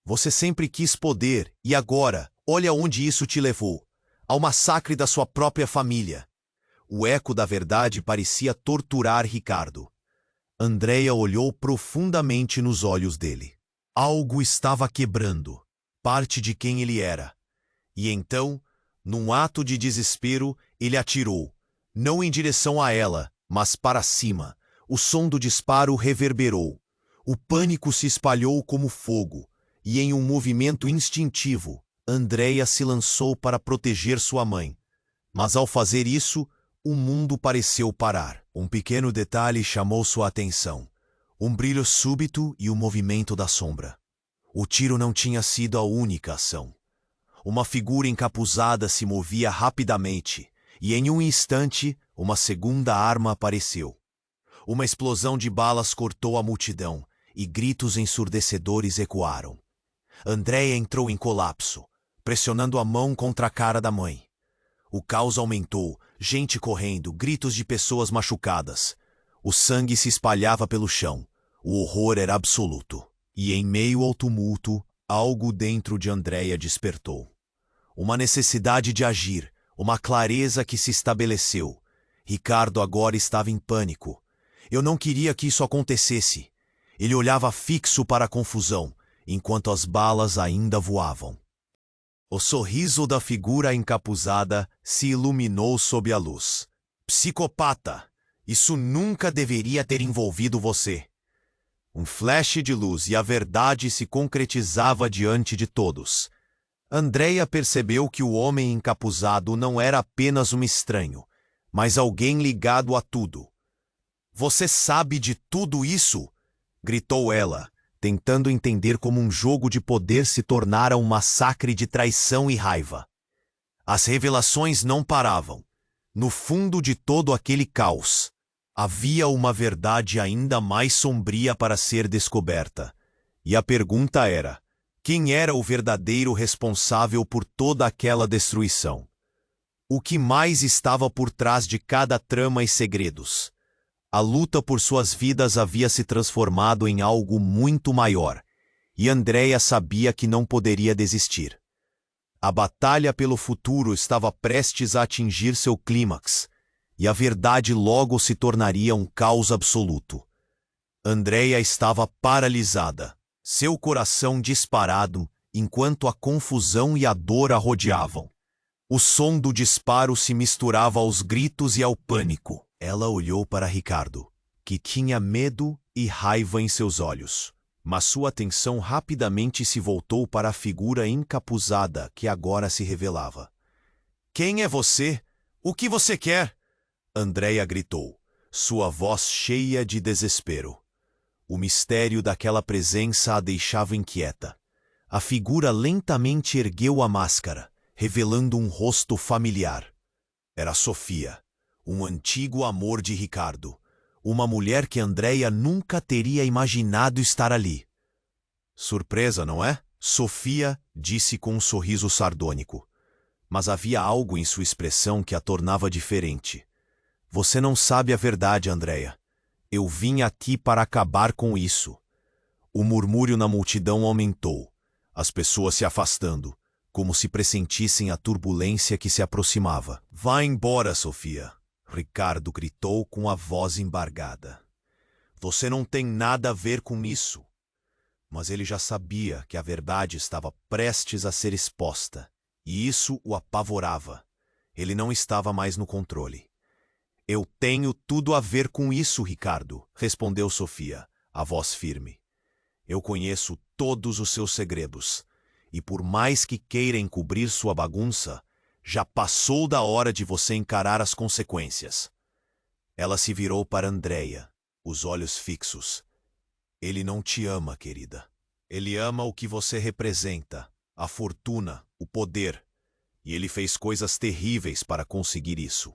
Você sempre quis poder, e agora, olha onde isso te levou. Ao massacre da sua própria família. O eco da verdade parecia torturar Ricardo. Andrea olhou profundamente nos olhos dele. Algo estava quebrando, parte de quem ele era. E então, num ato de desespero, ele atirou, não em direção a ela, mas para cima. O som do disparo reverberou. O pânico se espalhou como fogo, e em um movimento instintivo, Andrea se lançou para proteger sua mãe. Mas ao fazer isso, o mundo pareceu parar. Um pequeno detalhe chamou sua atenção. Um brilho súbito e o movimento da sombra. O tiro não tinha sido a única ação. Uma figura encapuzada se movia rapidamente, e em um instante, uma segunda arma apareceu. Uma explosão de balas cortou a multidão, e gritos ensurdecedores ecoaram. Andrea entrou em colapso, pressionando a mão contra a cara da mãe. O caos aumentou, gente correndo, gritos de pessoas machucadas. O sangue se espalhava pelo chão. O horror era absoluto. E em meio ao tumulto, algo dentro de Andrea despertou. Uma necessidade de agir, uma clareza que se estabeleceu. Ricardo agora estava em pânico. Eu não queria que isso acontecesse. Ele olhava fixo para a confusão, enquanto as balas ainda voavam. O sorriso da figura encapuzada se iluminou sob a luz. Psicopata! Isso nunca deveria ter envolvido você. Um flash de luz e a verdade se concretizava diante de todos. Andrea percebeu que o homem encapuzado não era apenas um estranho, mas alguém ligado a tudo. Você sabe de tudo isso? Gritou ela, tentando entender como um jogo de poder se tornara um massacre de traição e raiva. As revelações não paravam. No fundo de todo aquele caos, havia uma verdade ainda mais sombria para ser descoberta. E a pergunta era: quem era o verdadeiro responsável por toda aquela destruição? O que mais estava por trás de cada trama e segredos? A luta por suas vidas havia se transformado em algo muito maior, e Andrea sabia que não poderia desistir. A batalha pelo futuro estava prestes a atingir seu clímax, e a verdade logo se tornaria um caos absoluto. Andrea estava paralisada, seu coração disparado, enquanto a confusão e a dor a rodeavam. O som do disparo se misturava aos gritos e ao pânico. Ela olhou para Ricardo, que tinha medo e raiva em seus olhos. Mas sua atenção rapidamente se voltou para a figura encapuzada que agora se revelava. "Quem é você? O que você quer?" Andrea gritou, sua voz cheia de desespero. O mistério daquela presença a deixava inquieta. A figura lentamente ergueu a máscara, revelando um rosto familiar. Era Sofia, um antigo amor de Ricardo. Uma mulher que Andrea nunca teria imaginado estar ali. "Surpresa, não é?" Sofia disse com um sorriso sardônico. Mas havia algo em sua expressão que a tornava diferente. "Você não sabe a verdade, Andrea. Eu vim aqui para acabar com isso." O murmúrio na multidão aumentou, as pessoas se afastando, como se pressentissem a turbulência que se aproximava. "Vá embora, Sofia," Ricardo gritou com a voz embargada. "Você não tem nada a ver com isso." Mas ele já sabia que a verdade estava prestes a ser exposta, e isso o apavorava. Ele não estava mais no controle. "Eu tenho tudo a ver com isso, Ricardo," respondeu Sofia, a voz firme. "Eu conheço todos os seus segredos, e por mais que queira encobrir sua bagunça, já passou da hora de você encarar as consequências." Ela se virou para Andrea, os olhos fixos. "Ele não te ama, querida. Ele ama o que você representa, a fortuna, o poder. E ele fez coisas terríveis para conseguir isso."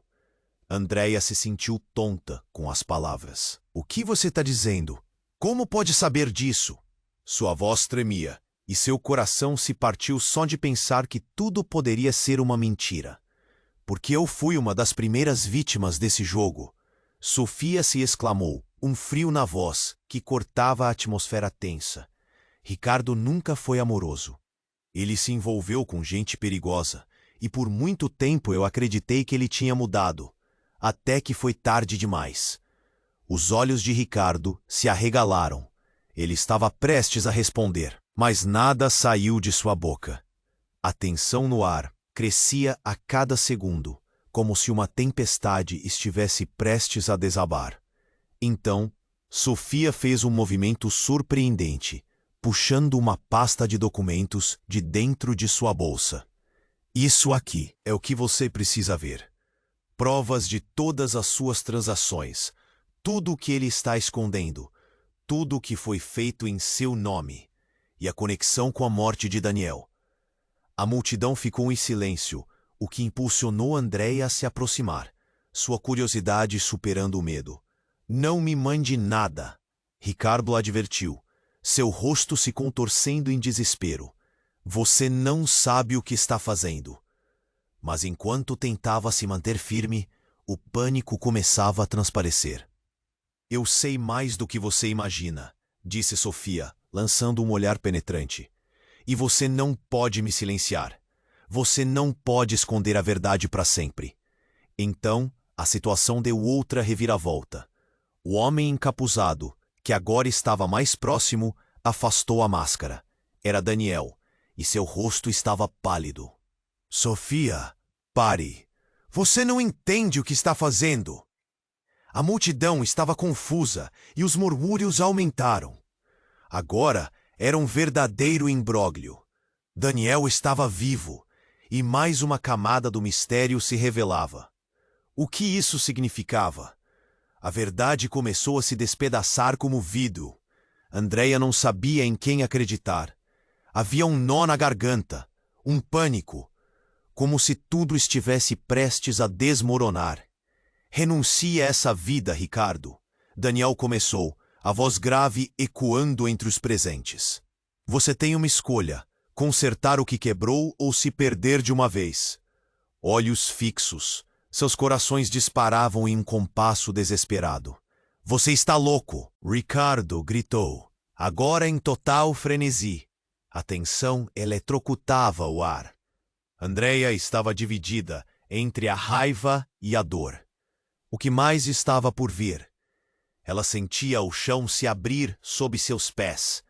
Andrea se sentiu tonta com as palavras. "O que você está dizendo? Como pode saber disso?" Sua voz tremia, e seu coração se partiu só de pensar que tudo poderia ser uma mentira. "Porque eu fui uma das primeiras vítimas desse jogo." Sofia se exclamou, um frio na voz que cortava a atmosfera tensa. "Ricardo nunca foi amoroso. Ele se envolveu com gente perigosa, e por muito tempo eu acreditei que ele tinha mudado, até que foi tarde demais." Os olhos de Ricardo se arregalaram. Ele estava prestes a responder, mas nada saiu de sua boca. A tensão no ar crescia a cada segundo, como se uma tempestade estivesse prestes a desabar. Então, Sofia fez um movimento surpreendente, puxando uma pasta de documentos de dentro de sua bolsa. "Isso aqui é o que você precisa ver. Provas de todas as suas transações, tudo o que ele está escondendo, tudo o que foi feito em seu nome, e a conexão com a morte de Daniel." A multidão ficou em silêncio, o que impulsionou Andrea a se aproximar, sua curiosidade superando o medo. "Não me mande nada," Ricardo advertiu, seu rosto se contorcendo em desespero. "Você não sabe o que está fazendo." Mas enquanto tentava se manter firme, o pânico começava a transparecer. "Eu sei mais do que você imagina," disse Sofia, lançando um olhar penetrante. "E você não pode me silenciar. Você não pode esconder a verdade para sempre." Então, a situação deu outra reviravolta. O homem encapuzado, que agora estava mais próximo, afastou a máscara. Era Daniel, e seu rosto estava pálido. "Sofia, pare. Você não entende o que está fazendo." A multidão estava confusa e os murmúrios aumentaram. Agora era um verdadeiro imbróglio. Daniel estava vivo, e mais uma camada do mistério se revelava. O que isso significava? A verdade começou a se despedaçar como vidro. Andrea não sabia em quem acreditar. Havia um nó na garganta, um pânico. como se tudo estivesse prestes a desmoronar. Renuncie a essa vida, Ricardo. Daniel começou, a voz grave ecoando entre os presentes. Você tem uma escolha: consertar o que quebrou ou se perder de uma vez. Olhos fixos, seus corações disparavam em um compasso desesperado. Você está louco! Ricardo gritou, agora em total frenesi. A tensão eletrocutava o ar. Andrea estava dividida entre a raiva e a dor. O que mais estava por vir? Ela sentia o chão se abrir sob seus pés.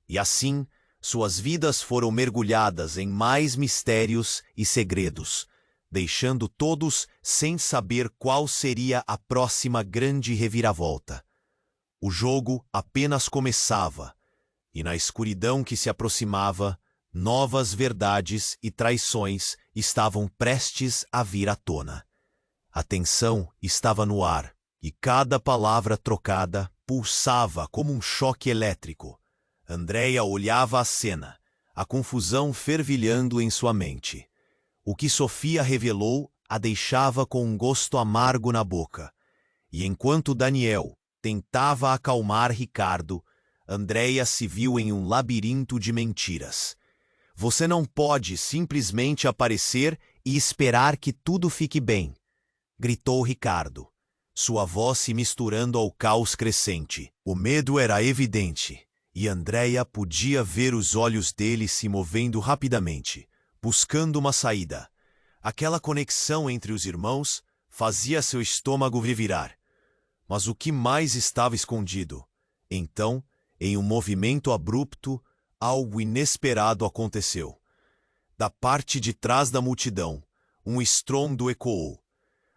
E assim, suas vidas foram mergulhadas em mais mistérios e segredos, deixando todos sem saber qual seria a próxima grande reviravolta. O jogo apenas começava, e na escuridão que se aproximava, novas verdades e traições estavam prestes a vir à tona. A tensão estava no ar, e cada palavra trocada pulsava como um choque elétrico. Andrea olhava a cena, a confusão fervilhando em sua mente. O que Sofia revelou a deixava com um gosto amargo na boca. E enquanto Daniel tentava acalmar Ricardo, Andrea se viu em um labirinto de mentiras. Você não pode simplesmente aparecer e esperar que tudo fique bem, gritou Ricardo, sua voz se misturando ao caos crescente. O medo era evidente, e Andrea podia ver os olhos dele se movendo rapidamente, buscando uma saída. Aquela conexão entre os irmãos fazia seu estômago revirar. Mas o que mais estava escondido? Então, em um movimento abrupto, algo inesperado aconteceu. Da parte de trás da multidão, um estrondo ecoou.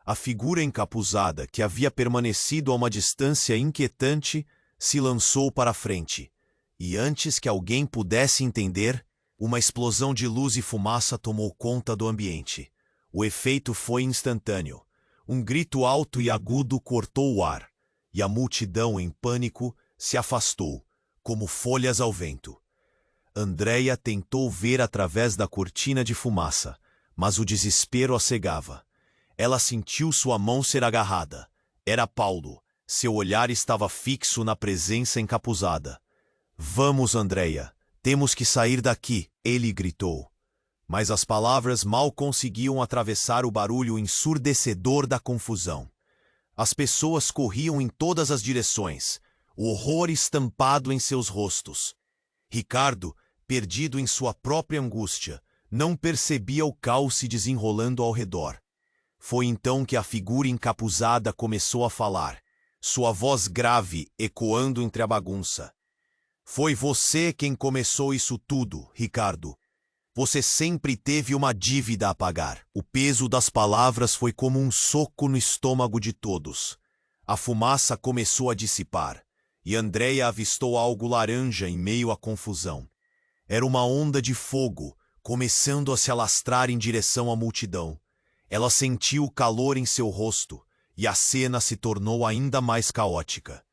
A figura encapuzada, que havia permanecido a uma distância inquietante, se lançou para a frente. E antes que alguém pudesse entender, uma explosão de luz e fumaça tomou conta do ambiente. O efeito foi instantâneo. Um grito alto e agudo cortou o ar, e a multidão, em pânico, se afastou, como folhas ao vento. Andrea tentou ver através da cortina de fumaça, mas o desespero a cegava. Ela sentiu sua mão ser agarrada. Era Paulo. Seu olhar estava fixo na presença encapuzada. Vamos, Andrea. Temos que sair daqui, ele gritou. Mas as palavras mal conseguiam atravessar o barulho ensurdecedor da confusão. As pessoas corriam em todas as direções, o horror estampado em seus rostos. Ricardo, perdido em sua própria angústia, não percebia o caos se desenrolando ao redor. Foi então que a figura encapuzada começou a falar, sua voz grave ecoando entre a bagunça. Foi você quem começou isso tudo, Ricardo. Você sempre teve uma dívida a pagar. O peso das palavras foi como um soco no estômago de todos. A fumaça começou a dissipar, e Andrea avistou algo laranja em meio à confusão. Era uma onda de fogo, começando a se alastrar em direção à multidão. Ela sentiu o calor em seu rosto, e a cena se tornou ainda mais caótica.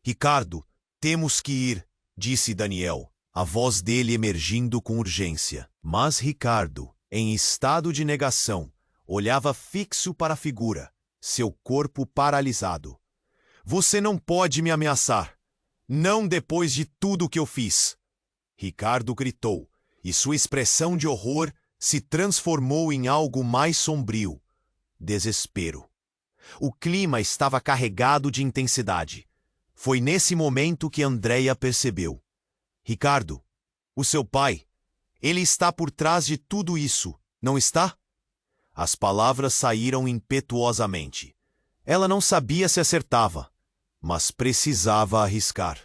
Ricardo, temos que ir, disse Daniel, a voz dele emergindo com urgência. Mas Ricardo, em estado de negação, olhava fixo para a figura, seu corpo paralisado. Você não pode me ameaçar. Não depois de tudo o que eu fiz. Ricardo gritou, e sua expressão de horror se transformou em algo mais sombrio. Desespero. O clima estava carregado de intensidade. Foi nesse momento que Andrea percebeu. Ricardo, o seu pai, ele está por trás de tudo isso, não está? As palavras saíram impetuosamente. Ela não sabia se acertava, mas precisava arriscar.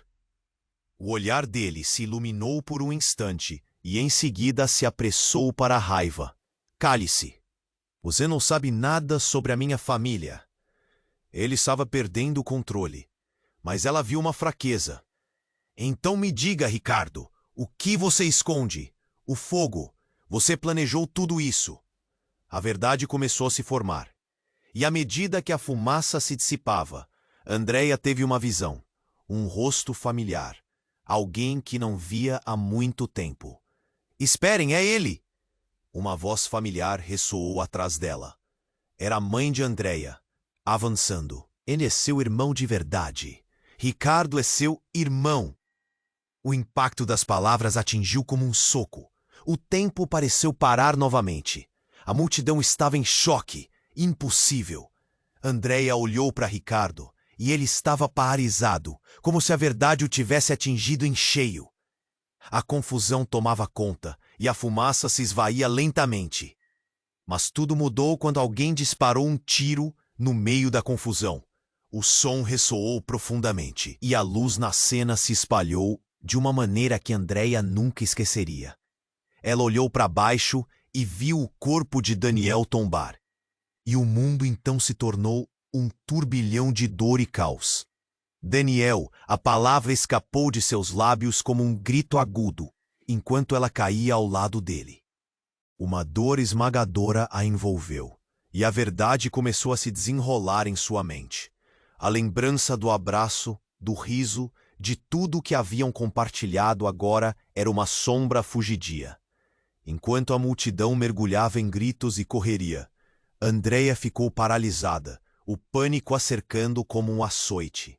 O olhar dele se iluminou por um instante e em seguida se apressou para a raiva. Cale-se. Você não sabe nada sobre a minha família. Ele estava perdendo o controle, mas ela viu uma fraqueza. Então me diga, Ricardo, o que você esconde? O fogo. Você planejou tudo isso. A verdade começou a se formar. E à medida que a fumaça se dissipava, Andrea teve uma visão. Um rosto familiar. Alguém que não via há muito tempo. Esperem, é ele! Uma voz familiar ressoou atrás dela. Era a mãe de Andreia, avançando. Ele é seu irmão de verdade. Ricardo é seu irmão. O impacto das palavras atingiu como um soco. O tempo pareceu parar novamente. A multidão estava em choque. Impossível. Andreia olhou para Ricardo e ele estava paralisado, como se a verdade o tivesse atingido em cheio. A confusão tomava conta e a fumaça se esvaía lentamente. Mas tudo mudou quando alguém disparou um tiro no meio da confusão. O som ressoou profundamente e a luz na cena se espalhou de uma maneira que Andreia nunca esqueceria. Ela olhou para baixo e viu o corpo de Daniel tombar. E o mundo então se tornou um turbilhão de dor e caos. Daniel, a palavra escapou de seus lábios como um grito agudo, enquanto ela caía ao lado dele. Uma dor esmagadora a envolveu, e a verdade começou a se desenrolar em sua mente. A lembrança do abraço, do riso, de tudo o que haviam compartilhado agora era uma sombra fugidia. Enquanto a multidão mergulhava em gritos e correria, Andreia ficou paralisada, o pânico a cercando como um açoite.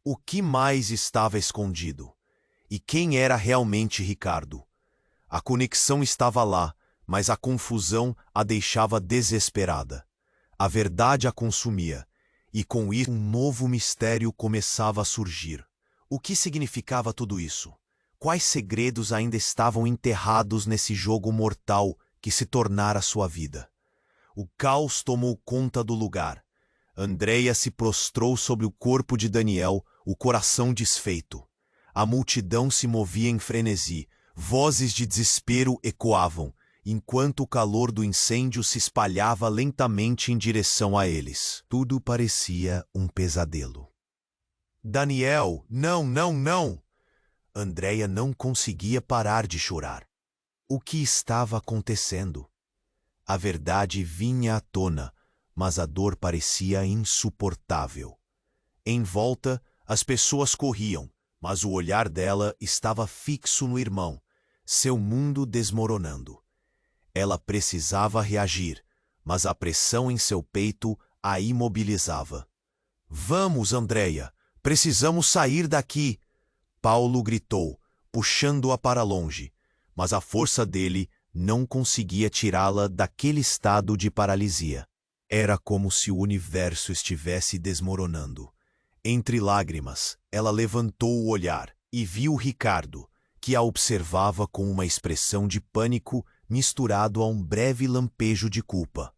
O que mais estava escondido? E quem era realmente Ricardo? A conexão estava lá, mas a confusão a deixava desesperada. A verdade a consumia, e com isso um novo mistério começava a surgir. O que significava tudo isso? Quais segredos ainda estavam enterrados nesse jogo mortal que se tornara sua vida? O caos tomou conta do lugar. Andreia se prostrou sobre o corpo de Daniel, o coração desfeito. A multidão se movia em frenesi, vozes de desespero ecoavam, enquanto o calor do incêndio se espalhava lentamente em direção a eles. Tudo parecia um pesadelo. Daniel, não, não, não! Andreia não conseguia parar de chorar. O que estava acontecendo? A verdade vinha à tona, mas a dor parecia insuportável. Em volta, as pessoas corriam, mas o olhar dela estava fixo no irmão, seu mundo desmoronando. Ela precisava reagir, mas a pressão em seu peito a imobilizava. Vamos, Andreia, precisamos sair daqui! Paulo gritou, puxando-a para longe, mas a força dele não conseguia tirá-la daquele estado de paralisia. Era como se o universo estivesse desmoronando. Entre lágrimas, ela levantou o olhar e viu Ricardo, que a observava com uma expressão de pânico misturado a um breve lampejo de culpa.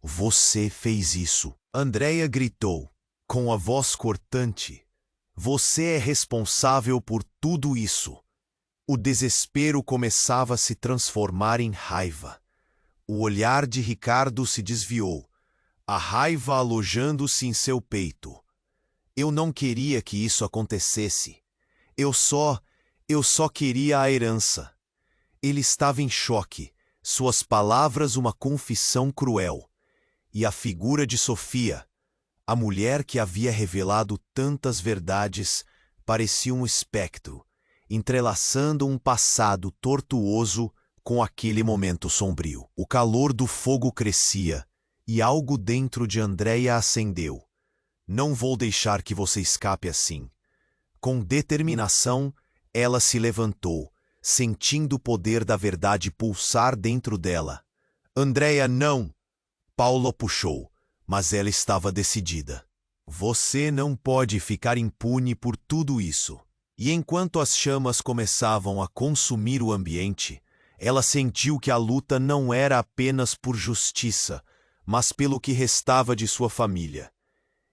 Você fez isso, Andreia gritou, com a voz cortante. Você é responsável por tudo isso. O desespero começava a se transformar em raiva. O olhar de Ricardo se desviou, a raiva alojando-se em seu peito. Eu não queria que isso acontecesse. Eu só queria a herança. Ele estava em choque, suas palavras uma confissão cruel. E a figura de Sofia, a mulher que havia revelado tantas verdades, parecia um espectro, entrelaçando um passado tortuoso com aquele momento sombrio. O calor do fogo crescia, e algo dentro de Andreia acendeu. Não vou deixar que você escape assim. Com determinação, ela se levantou, sentindo o poder da verdade pulsar dentro dela. Andreia, não! Paulo a puxou, mas ela estava decidida. Você não pode ficar impune por tudo isso. E enquanto as chamas começavam a consumir o ambiente, ela sentiu que a luta não era apenas por justiça, mas pelo que restava de sua família.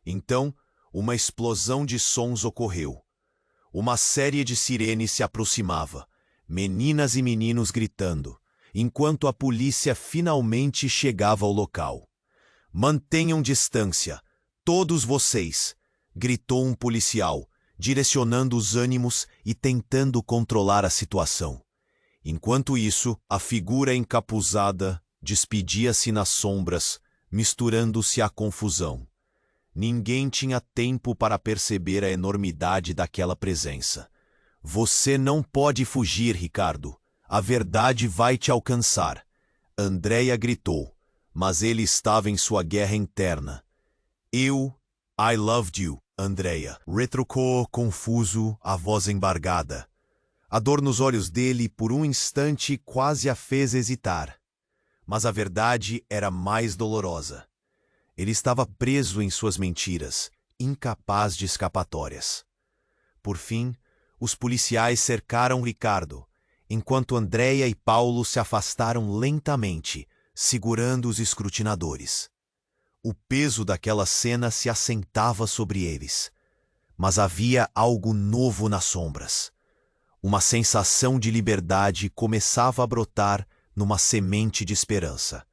Então, uma explosão de sons ocorreu. Uma série de sirenes se aproximava, meninas e meninos gritando, enquanto a polícia finalmente chegava ao local. Mantenham distância, todos vocês, gritou um policial, direcionando os ânimos e tentando controlar a situação. Enquanto isso, a figura encapuzada despedia-se nas sombras, misturando-se à confusão. Ninguém tinha tempo para perceber a enormidade daquela presença. Você não pode fugir, Ricardo. A verdade vai te alcançar. Andrea gritou, mas ele estava em sua guerra interna. I loved you, Andrea, retrucou confuso, a voz embargada. A dor nos olhos dele por um instante quase a fez hesitar. Mas a verdade era mais dolorosa. Ele estava preso em suas mentiras, incapaz de escapatórias. Por fim, os policiais cercaram Ricardo, enquanto Andrea e Paulo se afastaram lentamente, segurando os escrutinadores. O peso daquela cena se assentava sobre eles. Mas havia algo novo nas sombras. Uma sensação de liberdade começava a brotar numa semente de esperança.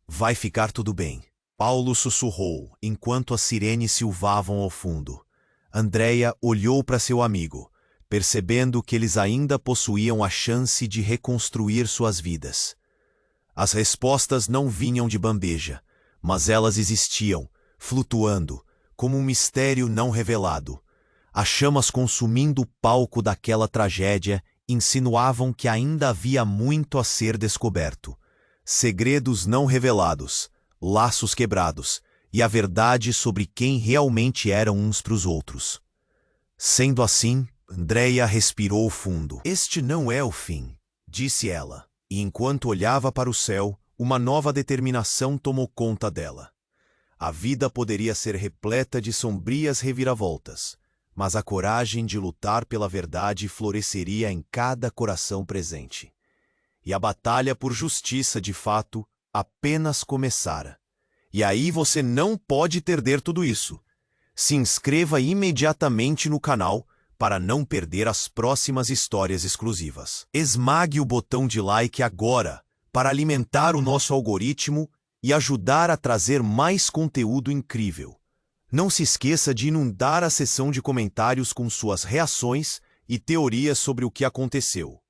Vai ficar tudo bem, Paulo sussurrou, enquanto as sirenes silvavam ao fundo. Andrea olhou para seu amigo, percebendo que eles ainda possuíam a chance de reconstruir suas vidas. As respostas não vinham de bandeja, mas elas existiam, flutuando, como um mistério não revelado. As chamas consumindo o palco daquela tragédia insinuavam que ainda havia muito a ser descoberto. Segredos não revelados, laços quebrados, e a verdade sobre quem realmente eram uns para os outros. Sendo assim, Andrea respirou fundo. Este não é o fim, disse ela, e enquanto olhava para o céu, uma nova determinação tomou conta dela. A vida poderia ser repleta de sombrias reviravoltas, mas a coragem de lutar pela verdade floresceria em cada coração presente. E a batalha por justiça, de fato, apenas começara. E aí você não pode perder tudo isso. Se inscreva imediatamente no canal para não perder as próximas histórias exclusivas. Esmague o botão de like agora para alimentar o nosso algoritmo e ajudar a trazer mais conteúdo incrível. Não se esqueça de inundar a seção de comentários com suas reações e teorias sobre o que aconteceu.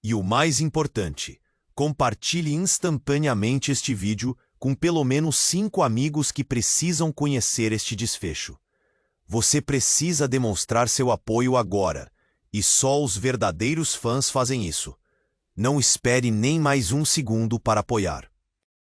E o mais importante, compartilhe instantaneamente este vídeo com pelo menos 5 amigos que precisam conhecer este desfecho. Você precisa demonstrar seu apoio agora, e só os verdadeiros fãs fazem isso. Não espere nem mais um segundo para apoiar.